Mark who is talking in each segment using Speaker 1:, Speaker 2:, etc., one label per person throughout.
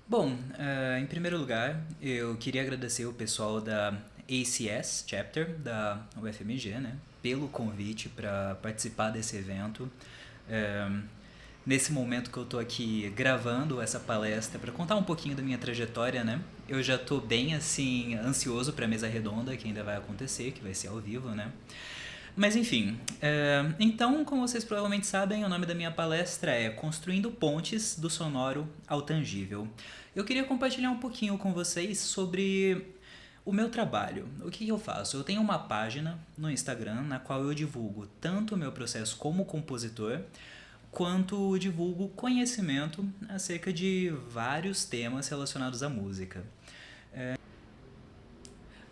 Speaker 1: Bom, em primeiro lugar, eu queria agradecer o pessoal da ACS Chapter da UFMG, né, pelo convite para participar desse evento. Eh, Nesse momento que eu tô aqui gravando essa palestra para contar um pouquinho da minha trajetória, né? Eu já tô bem assim ansioso para a mesa redonda que ainda vai acontecer, que vai ser ao vivo, né? Mas enfim, então, como vocês provavelmente sabem, o nome da minha palestra é Construindo Pontes do Sonoro ao Tangível. Eu queria compartilhar um pouquinho com vocês sobre o meu trabalho. O que eu faço? Eu tenho uma página no Instagram na qual eu divulgo tanto o meu processo como compositor, quanto divulgo conhecimento acerca de vários temas relacionados à música.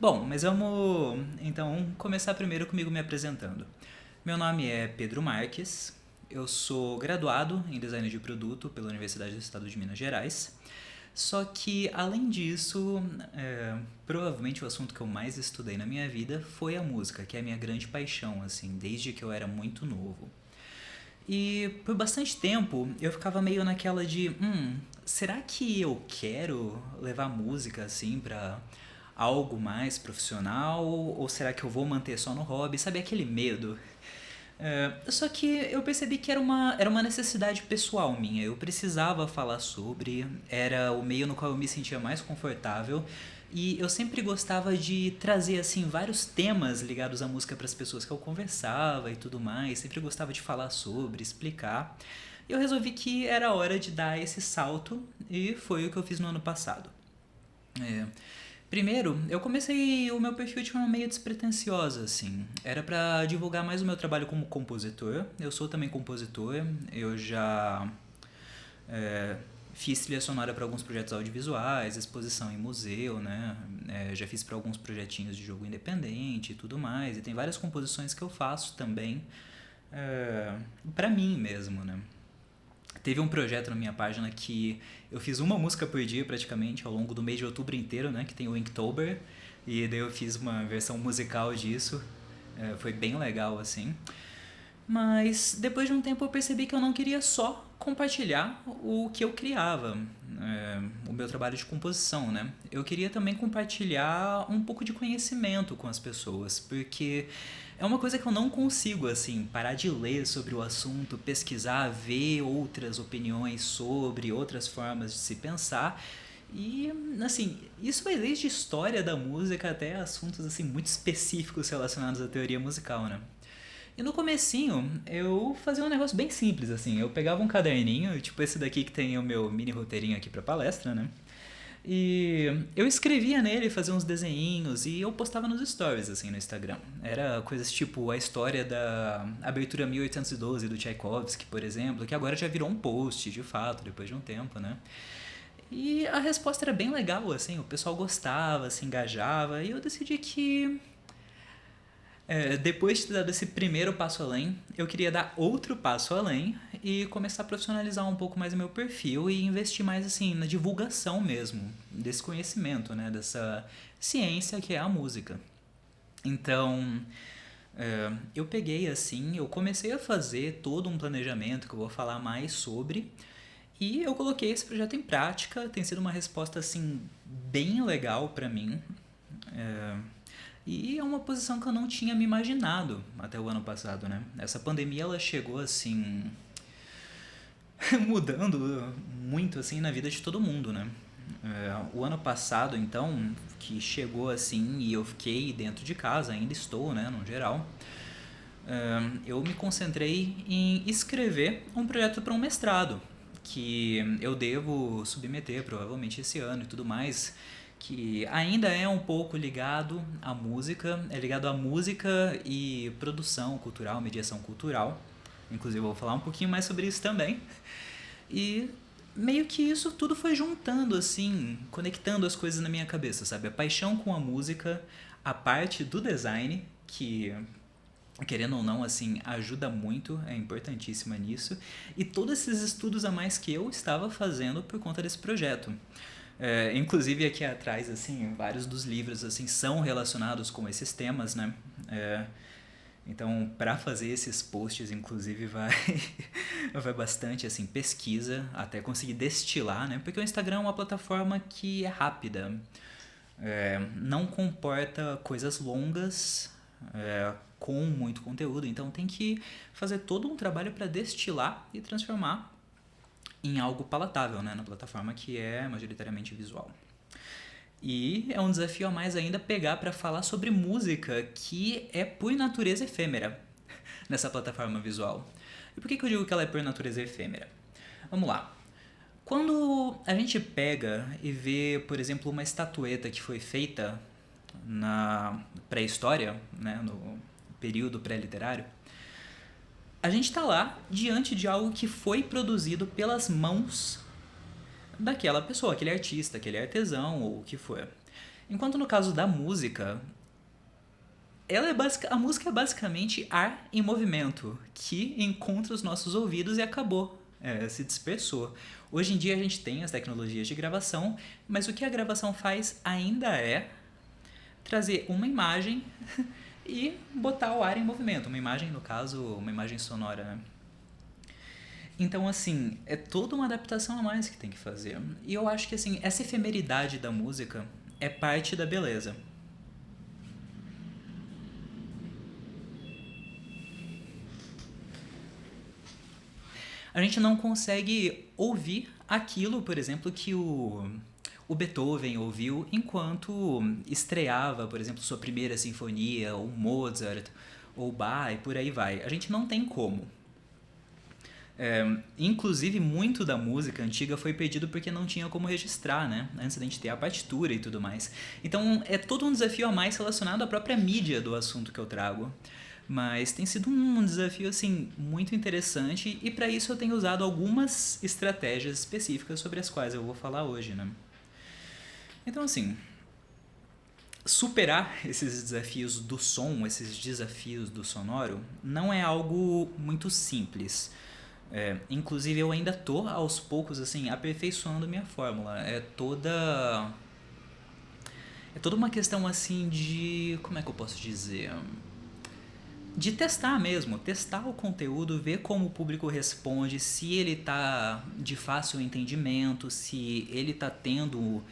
Speaker 1: Bom, mas vamos então começar primeiro comigo me apresentando. Meu nome é Pedro Marques, eu sou graduado em design de produto pela Universidade do Estado de Minas Gerais. Só que, além disso, provavelmente o assunto que eu mais estudei na minha vida foi a música, que é a minha grande paixão, assim, desde que eu era muito novo. E por bastante tempo eu ficava meio naquela de, será que eu quero levar música assim pra algo mais profissional ou será que eu vou manter só no hobby? Sabe aquele medo? Só que eu percebi que era uma necessidade pessoal minha. Eu precisava falar sobre, era o meio no qual eu me sentia mais confortável. E eu sempre gostava de trazer assim vários temas ligados à música para as pessoas que eu conversava e tudo mais. Sempre gostava de falar sobre, explicar. E eu resolvi que era hora de dar esse salto e foi o que eu fiz no ano passado. É, Primeiro, eu comecei o meu perfil de forma meio despretensiosa, assim. Era pra divulgar mais o meu trabalho como compositor. Eu sou também compositor. Eu já é, fiz trilha sonora para alguns projetos audiovisuais, exposição em museu, né? Já fiz para alguns projetinhos de jogo independente e tudo mais. E tem várias composições que eu faço também para mim mesmo, né? Teve um projeto na minha página que eu fiz uma música por dia praticamente ao longo do mês de outubro inteiro, né? Que tem o Inktober. E daí eu fiz uma versão musical disso. Foi bem legal, assim. Mas depois de um tempo eu percebi que eu não queria só compartilhar o que eu criava, o meu trabalho de composição, né? Eu queria também compartilhar um pouco de conhecimento com as pessoas, porque é uma coisa que eu não consigo, assim, parar de ler sobre o assunto, pesquisar, ver outras opiniões sobre, outras formas de se pensar. E, assim, isso vai desde história da música até assuntos, assim, muito específicos relacionados à teoria musical, né? E no comecinho, eu fazia um negócio bem simples, assim. Eu pegava um caderninho, tipo esse daqui que tem o meu mini roteirinho aqui pra palestra, né? E eu escrevia nele, fazia uns desenhinhos e eu postava nos stories, assim, no Instagram. Era coisas tipo a história da abertura 1812 do Tchaikovsky, por exemplo, que agora já virou um post, de fato, depois de um tempo, né? E a resposta era bem legal, assim, o pessoal gostava, se engajava, e eu decidi que depois de ter dado esse primeiro passo além, eu queria dar outro passo além e começar a profissionalizar um pouco mais o meu perfil e investir mais assim na divulgação mesmo desse conhecimento, né, dessa ciência que é a música. Então, eu peguei assim, eu comecei a fazer todo um planejamento que eu vou falar mais sobre e eu coloquei esse projeto em prática. Tem sido uma resposta assim bem legal pra mim. É, e é uma posição que eu não tinha me imaginado até o ano passado, né? Essa pandemia ela chegou assim mudando muito assim na vida de todo mundo, né? O ano passado, então, que chegou assim e eu fiquei dentro de casa, ainda estou, né, no geral. Eu me concentrei em escrever um projeto para um mestrado que eu devo submeter provavelmente esse ano e tudo mais, que ainda é um pouco ligado à música, é ligado à música e produção cultural, mediação cultural. Inclusive eu vou falar um pouquinho mais sobre isso também. E meio que isso tudo foi juntando assim, conectando as coisas na minha cabeça, sabe? A paixão com a música, a parte do design que querendo ou não, assim, ajuda muito, é importantíssima nisso. E todos esses estudos a mais que eu estava fazendo por conta desse projeto. Inclusive aqui atrás, assim, vários dos livros, assim, são relacionados com esses temas, né? É, Então, para fazer esses posts, inclusive, vai bastante assim pesquisa até conseguir destilar, né? Porque o Instagram é uma plataforma que é rápida, não comporta coisas longas, com muito conteúdo, então tem que fazer todo um trabalho para destilar e transformar em algo palatável, né? Na plataforma que é majoritariamente visual. E é um desafio a mais ainda pegar para falar sobre música que é por natureza efêmera nessa plataforma visual. E por que eu digo que ela é por natureza efêmera? Vamos lá. Quando a gente pega e vê, por exemplo, uma estatueta que foi feita na pré-história, né, no período pré-literário, a gente está lá diante de algo que foi produzido pelas mãos daquela pessoa, aquele artista, aquele artesão ou o que for. Enquanto no caso da música, a música é basicamente ar em movimento que encontra os nossos ouvidos e acabou, se dispersou. Hoje em dia a gente tem as tecnologias de gravação, mas o que a gravação faz ainda é trazer uma imagem e botar o ar em movimento. Uma imagem, no caso, uma imagem sonora, né? Então, assim, é toda uma adaptação a mais que tem que fazer. E eu acho que, assim, essa efemeridade da música é parte da beleza. A gente não consegue ouvir aquilo, por exemplo, que o Beethoven ouviu enquanto estreava, por exemplo, sua primeira sinfonia, ou Mozart, ou Bach, e por aí vai. A gente não tem como. Inclusive, muito da música antiga foi perdido porque não tinha como registrar, né? Antes da gente ter a partitura e tudo mais. Então, é todo um desafio a mais relacionado à própria mídia do assunto que eu trago. Mas tem sido um desafio, assim, muito interessante e para isso eu tenho usado algumas estratégias específicas sobre as quais eu vou falar hoje, né? Então, assim, superar esses desafios do som, esses desafios do sonoro, não é algo muito simples. Inclusive eu ainda tô aos poucos assim aperfeiçoando minha fórmula. É toda uma questão assim de, como é que eu posso dizer? De testar mesmo, testar o conteúdo, ver como o público responde, se ele tá de fácil entendimento, se ele tá tendo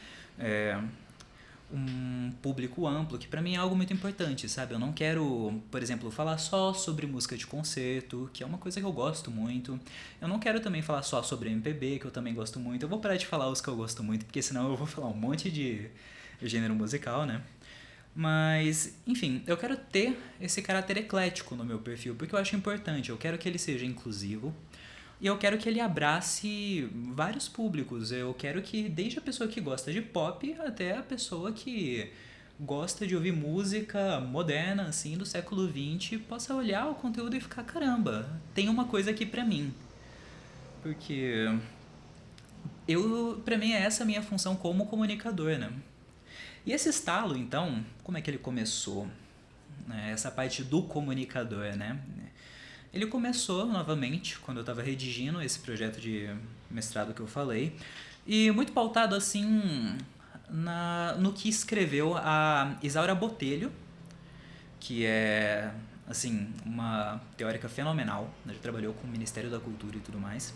Speaker 1: um público amplo, que pra mim é algo muito importante, sabe? Eu não quero, por exemplo, falar só sobre música de concerto, que é uma coisa que eu gosto muito. Eu não quero também falar só sobre MPB, que eu também gosto muito. Eu vou parar de falar os que eu gosto muito, porque senão eu vou falar um monte de gênero musical, né? Mas, enfim, eu quero ter esse caráter eclético no meu perfil, porque eu acho importante. Eu quero que ele seja inclusivo, e eu quero que ele abrace vários públicos. Eu quero que, desde a pessoa que gosta de pop até a pessoa que gosta de ouvir música moderna, assim, do século XX, possa olhar o conteúdo e ficar, caramba, tem uma coisa aqui pra mim. Porque pra mim é essa a minha função como comunicador, né? E esse estalo, então, como é que ele começou? Essa parte do comunicador, né? Ele começou novamente quando eu estava redigindo esse projeto de mestrado que eu falei, e muito pautado assim no que escreveu a Isaura Botelho, que é assim uma teórica fenomenal, já trabalhou com o Ministério da Cultura e tudo mais.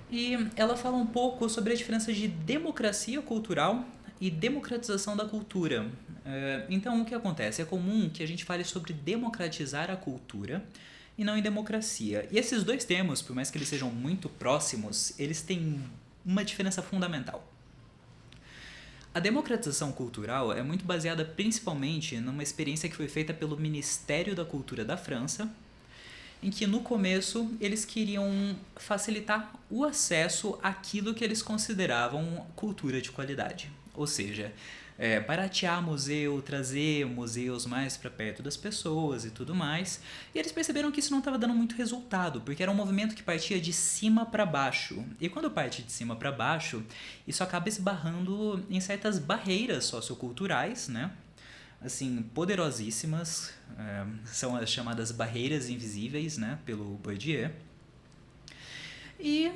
Speaker 1: E ela fala um pouco sobre a diferença de democracia cultural e democratização da cultura. Então, o que acontece? É comum que a gente fale sobre democratizar a cultura e não em democracia. E esses dois termos, por mais que eles sejam muito próximos, eles têm uma diferença fundamental. A democratização cultural é muito baseada principalmente numa experiência que foi feita pelo Ministério da Cultura da França, em que no começo eles queriam facilitar o acesso àquilo que eles consideravam cultura de qualidade. Ou seja, baratear museu, trazer museus mais para perto das pessoas e tudo mais. E eles perceberam que isso não estava dando muito resultado, porque era um movimento que partia de cima para baixo. E quando parte de cima para baixo, isso acaba esbarrando em certas barreiras socioculturais, né? Assim, poderosíssimas, são as chamadas barreiras invisíveis, né, pelo Bourdieu. E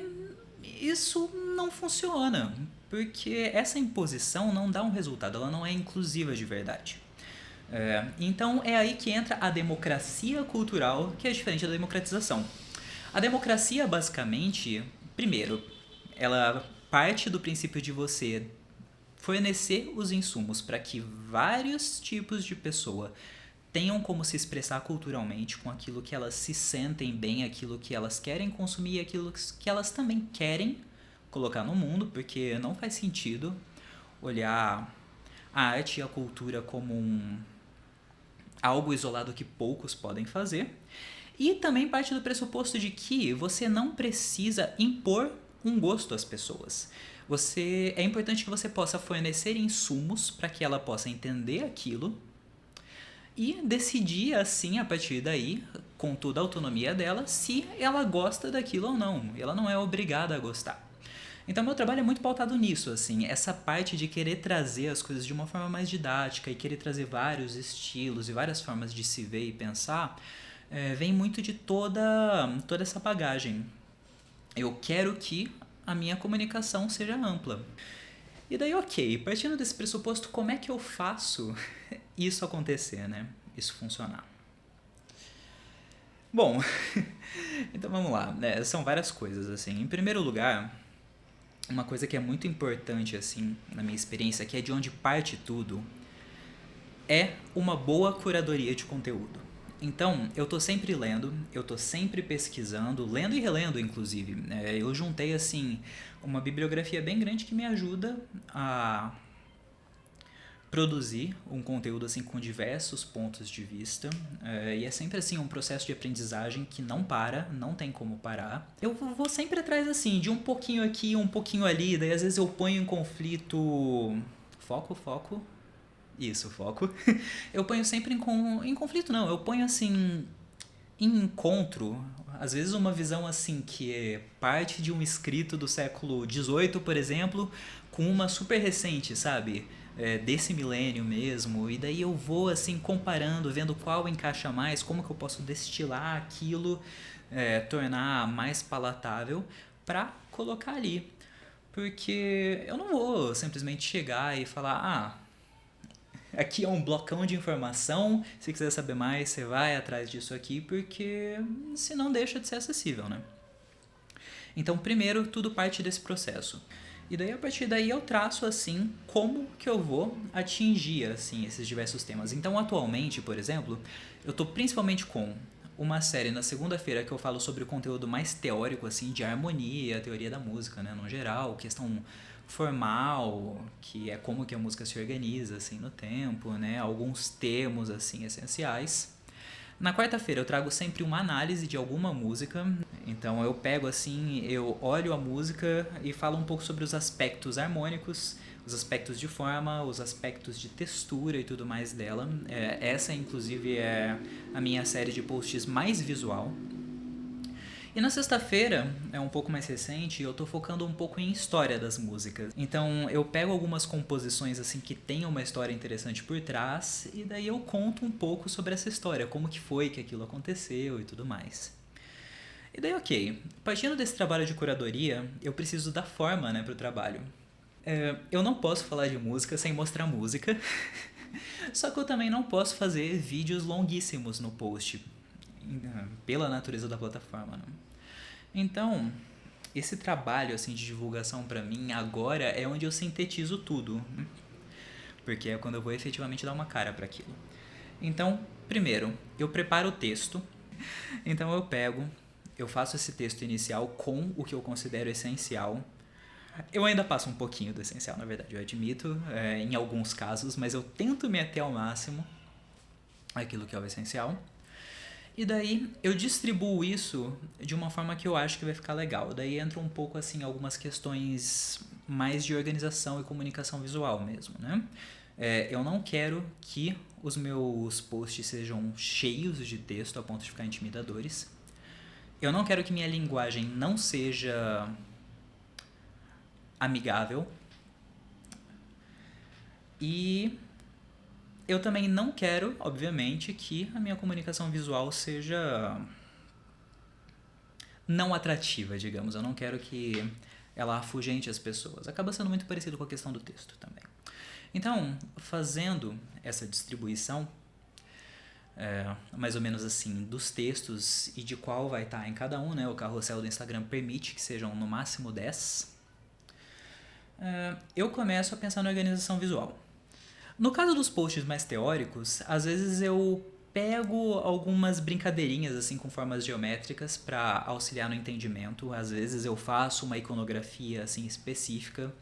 Speaker 1: isso não funciona, porque essa imposição não dá um resultado, ela não é inclusiva de verdade. Então é aí que entra a democracia cultural, que é diferente da democratização. A democracia, basicamente, primeiro, ela parte do princípio de você fornecer os insumos para que vários tipos de pessoa tenham como se expressar culturalmente com aquilo que elas se sentem bem, aquilo que elas querem consumir, aquilo que elas também querem colocar no mundo, porque não faz sentido olhar a arte e a cultura como algo isolado que poucos podem fazer. E também parte do pressuposto de que você não precisa impor um gosto às pessoas. É importante que você possa fornecer insumos para que ela possa entender aquilo e decidir assim, a partir daí, com toda a autonomia dela, se ela gosta daquilo ou não. Ela não é obrigada a gostar. Então meu trabalho é muito pautado nisso, assim, essa parte de querer trazer as coisas de uma forma mais didática e querer trazer vários estilos e várias formas de se ver e pensar, vem muito de toda essa bagagem. Eu quero que a minha comunicação seja ampla. E daí, ok, partindo desse pressuposto, como é que eu faço isso acontecer, né? Isso funcionar? Bom, então vamos lá, né? São várias coisas, assim. Em primeiro lugar, uma coisa que é muito importante, assim, na minha experiência, que é de onde parte tudo, é uma boa curadoria de conteúdo. Então, eu tô sempre lendo, eu tô sempre pesquisando, lendo e relendo, inclusive. Eu juntei, assim, uma bibliografia bem grande que me ajuda a produzir um conteúdo, assim, com diversos pontos de vista. E é sempre, assim, um processo de aprendizagem que não para, não tem como parar. Eu vou sempre atrás, assim, de um pouquinho aqui, um pouquinho ali, daí às vezes eu ponho em conflito... Foco. Isso, foco. Eu ponho sempre em conflito, não. Eu ponho, assim, em encontro, às vezes uma visão, assim, que é parte de um escrito do século XVIII, por exemplo, com uma super recente, sabe? Desse milênio mesmo. E daí eu vou, assim, comparando, vendo qual encaixa mais, como que eu posso destilar aquilo, tornar mais palatável pra colocar ali. Porque eu não vou simplesmente chegar e falar, aqui é um blocão de informação, se quiser saber mais, você vai atrás disso aqui, porque senão deixa de ser acessível, né? Então, primeiro, tudo parte desse processo. E daí, a partir daí, eu traço, assim, como que eu vou atingir, assim, esses diversos temas. Então, atualmente, por exemplo, eu tô principalmente com uma série na segunda-feira que eu falo sobre o conteúdo mais teórico, assim, de harmonia, teoria da música, né, no geral, questão formal, que é como que a música se organiza, assim, no tempo, né, alguns termos, assim, essenciais. Na quarta-feira eu trago sempre uma análise de alguma música, então eu pego assim, eu olho a música e falo um pouco sobre os aspectos harmônicos, os aspectos de forma, os aspectos de textura e tudo mais dela. Essa inclusive é a minha série de posts mais visual. E na sexta-feira, é um pouco mais recente, eu tô focando um pouco em história das músicas. Então eu pego algumas composições assim que tem uma história interessante por trás e daí eu conto um pouco sobre essa história, como que foi que aquilo aconteceu e tudo mais. E daí, ok, partindo desse trabalho de curadoria, eu preciso dar forma, né, pro trabalho. Eu não posso falar de música sem mostrar música, só que eu também não posso fazer vídeos longuíssimos no post, pela natureza da plataforma, né? Então, esse trabalho assim de divulgação pra mim agora é onde eu sintetizo tudo, porque é quando eu vou efetivamente dar uma cara para aquilo. Então, primeiro, eu preparo o texto. Então eu faço esse texto inicial com o que eu considero essencial. Eu ainda passo um pouquinho do essencial, na verdade, eu admito, em alguns casos, mas eu tento me ater ao máximo àquilo que é o essencial. E daí eu distribuo isso de uma forma que eu acho que vai ficar legal. Daí entra um pouco assim algumas questões mais de organização e comunicação visual mesmo, né? Eu não quero que os meus posts sejam cheios de texto a ponto de ficar intimidadores. Eu não quero que minha linguagem não seja amigável. E eu também não quero, obviamente, que a minha comunicação visual seja não atrativa, digamos. Eu não quero que ela afugente as pessoas. Acaba sendo muito parecido com a questão do texto também. Então, fazendo essa distribuição, mais ou menos assim, dos textos e de qual vai estar em cada um, né? O carrossel do Instagram permite que sejam no máximo 10. Eu começo a pensar na organização visual. No caso dos posts mais teóricos, às vezes eu pego algumas brincadeirinhas assim com formas geométricas para auxiliar no entendimento. Às vezes eu faço uma iconografia assim específica.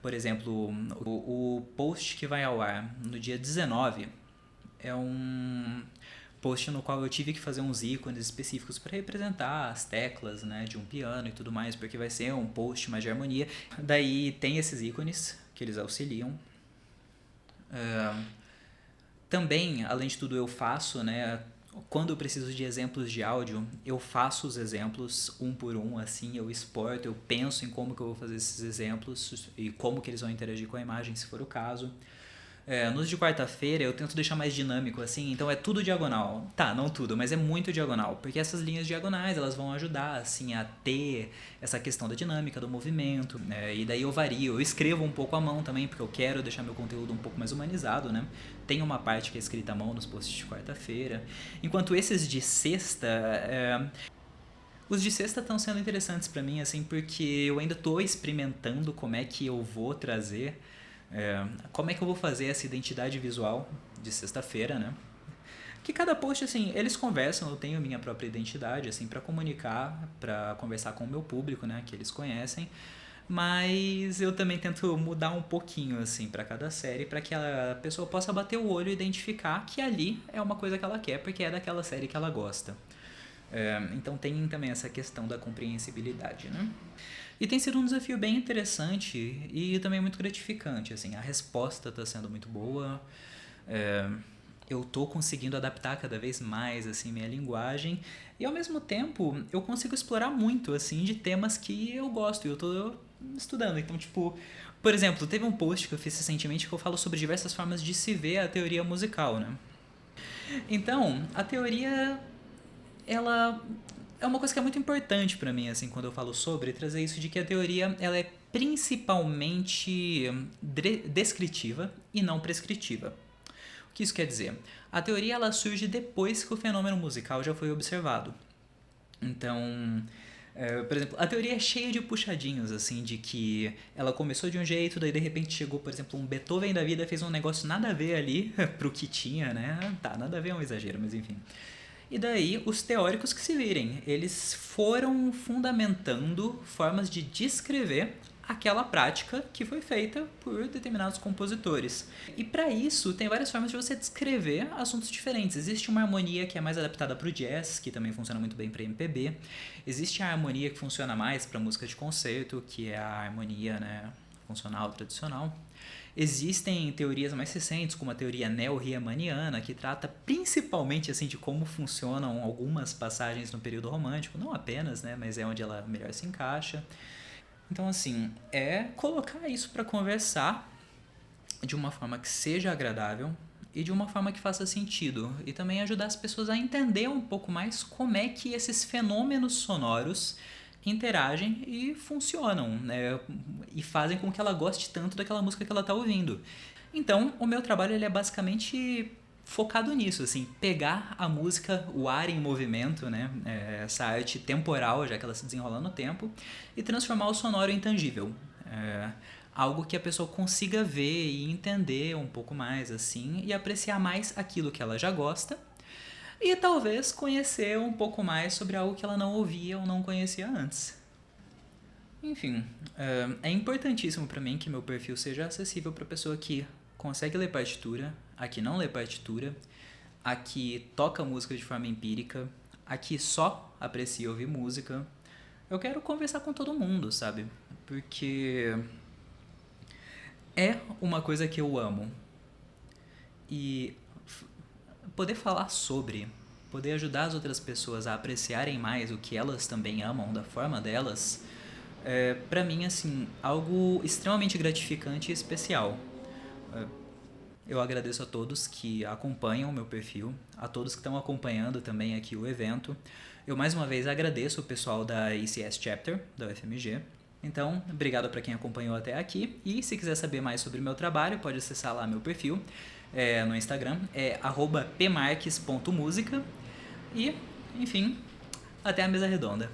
Speaker 1: Por exemplo, o post que vai ao ar no dia 19 é um post no qual eu tive que fazer uns ícones específicos para representar as teclas, né, de um piano e tudo mais, porque vai ser um post mais de harmonia. Daí tem esses ícones que eles auxiliam. Também, além de tudo, eu faço, né, quando eu preciso de exemplos de áudio, eu faço os exemplos um por um, assim, eu exporto, eu penso em como que eu vou fazer esses exemplos e como que eles vão interagir com a imagem, se for o caso. Nos de quarta-feira eu tento deixar mais dinâmico, assim, então é tudo diagonal. Tá, não tudo, mas é muito diagonal, porque essas linhas diagonais, elas vão ajudar, assim, a ter essa questão da dinâmica, do movimento, né? E daí eu vario, eu escrevo um pouco à mão também, porque eu quero deixar meu conteúdo um pouco mais humanizado, né? Tem uma parte que é escrita à mão nos posts de quarta-feira. Enquanto esses de sexta, os de sexta estão sendo interessantes pra mim, assim, porque eu ainda tô experimentando como é que eu vou trazer, como é que eu vou fazer essa identidade visual de sexta-feira, né? Que cada post, assim, eles conversam, eu tenho minha própria identidade, assim, pra comunicar, pra conversar com o meu público, né, que eles conhecem, mas eu também tento mudar um pouquinho, assim, pra cada série, pra que a pessoa possa bater o olho e identificar que ali é uma coisa que ela quer, porque é daquela série que ela gosta. Então tem também essa questão da compreensibilidade, né? E tem sido um desafio bem interessante e também muito gratificante, assim, a resposta está sendo muito boa, eu tô conseguindo adaptar cada vez mais, assim, minha linguagem e ao mesmo tempo eu consigo explorar muito, assim, de temas que eu gosto e eu tô estudando. Então, tipo, por exemplo, teve um post que eu fiz recentemente que eu falo sobre diversas formas de se ver a teoria musical, né? Então, a teoria ela é uma coisa que é muito importante pra mim, assim, quando eu falo sobre, trazer isso de que a teoria ela é principalmente descritiva e não prescritiva. O que isso quer dizer? A teoria ela surge depois que o fenômeno musical já foi observado. Então, por exemplo, a teoria é cheia de puxadinhos, assim, de que ela começou de um jeito, daí de repente chegou, por exemplo, um Beethoven da vida, fez um negócio nada a ver ali pro que tinha, né? Tá, nada a ver é um exagero, mas enfim. E daí, os teóricos que se virem, eles foram fundamentando formas de descrever aquela prática que foi feita por determinados compositores. E para isso, tem várias formas de você descrever assuntos diferentes. Existe uma harmonia que é mais adaptada para o jazz, que também funciona muito bem para MPB. Existe a harmonia que funciona mais para música de concerto, que é a harmonia, né, funcional tradicional. Existem teorias mais recentes, como a teoria neo-riemanniana, que trata principalmente assim de como funcionam algumas passagens no período romântico, não apenas, né, mas é onde ela melhor se encaixa. Então, assim, é colocar isso para conversar de uma forma que seja agradável e de uma forma que faça sentido. E também ajudar as pessoas a entender um pouco mais como é que esses fenômenos sonoros interagem e funcionam, né? E fazem com que ela goste tanto daquela música que ela está ouvindo. Então, o meu trabalho ele é basicamente focado nisso, assim, pegar a música, o ar em movimento, né, essa arte temporal, já que ela se desenrola no tempo, e transformar o sonoro em tangível. Algo que a pessoa consiga ver e entender um pouco mais, assim, e apreciar mais aquilo que ela já gosta, e talvez conhecer um pouco mais sobre algo que ela não ouvia ou não conhecia antes. Enfim, é importantíssimo para mim que meu perfil seja acessível para pessoa que consegue ler partitura, a que não lê partitura, a que toca música de forma empírica, a que só aprecia ouvir música. Eu quero conversar com todo mundo, sabe? Porque é uma coisa que eu amo. E poder falar sobre, poder ajudar as outras pessoas a apreciarem mais o que elas também amam da forma delas, é pra mim, assim, algo extremamente gratificante e especial. Eu agradeço a todos que acompanham o meu perfil, a todos que estão acompanhando também aqui o evento. Eu mais uma vez agradeço o pessoal da ECS Chapter, da UFMG. Então, obrigado para quem acompanhou até aqui. E se quiser saber mais sobre o meu trabalho, pode acessar lá meu perfil no Instagram, é @pmarques.musica. E, enfim, até a mesa redonda.